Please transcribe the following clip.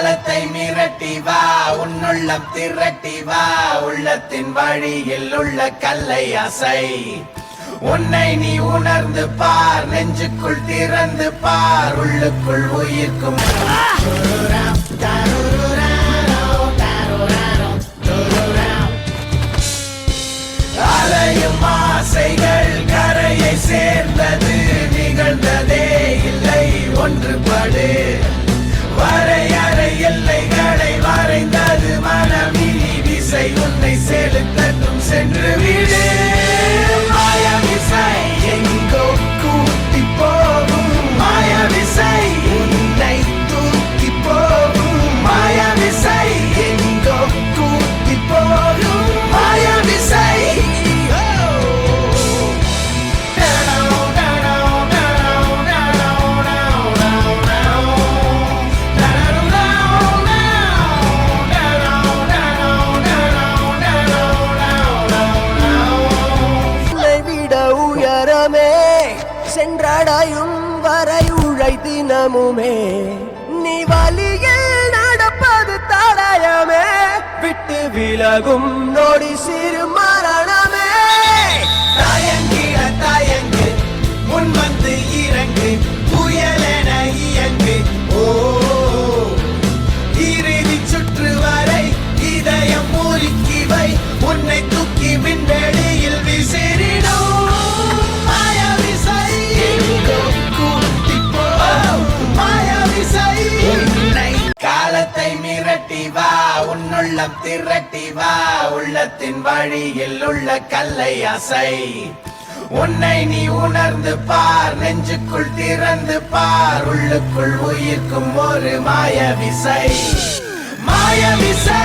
காலத்தை மிரட்டி வா, உன்னுள்ளம் திரட்டி வா, உள்ளத்தின் வழியில் உள்ள கல்லை அசை. உன்னை நீ உணர்ந்து பார், நெஞ்சுக்குள் திறந்து பார், உள்ளுக்குள் உயிர்க்கும் அலையும் ஆசைகள் கரையை சேர்ந்தது, நிகழ்ந்ததே இல்லை ஒன்றுபடு. வரையறை எல்லைகளை வரைந்தது மனமினி விசை, உன்னை செலுத்தட்டும் சென்று விடு. மாயவிசை எங்கோ கூட்டி போகும், மாயவிசை உன்னை தூக்கி போகும். மாயவிசை எங்கோ கூட்டி போகும், மாயவிசை. சென்றடையும் வரை உழை தினமுமே, நீ வழியில் நடப்பது தடயமே, விட்டு விலகும் நொடி சிறு மரணமே. தயங்கிட தயங்கு, முன் வந்து இறங்கு, புயலென இயங்கு. ஓ இறுதி சுற்று வரை இதயம் முறுக்கி வை, உன்னை தூக்கி விண்வெளியில் விசிறிடும். காலத்தை மிரட்டி வா, உன்னுள்ளம் திரட்டி வா, உள்ளத்தின் வழியில் உள்ள கல்லை அசை. உன்னை நீ உணர்ந்து பார், நெஞ்சுக்குள் திறந்து பார், உள்ளுக்குள் உயிர்க்கும் ஒரு மாயவிசை. மாயவிசை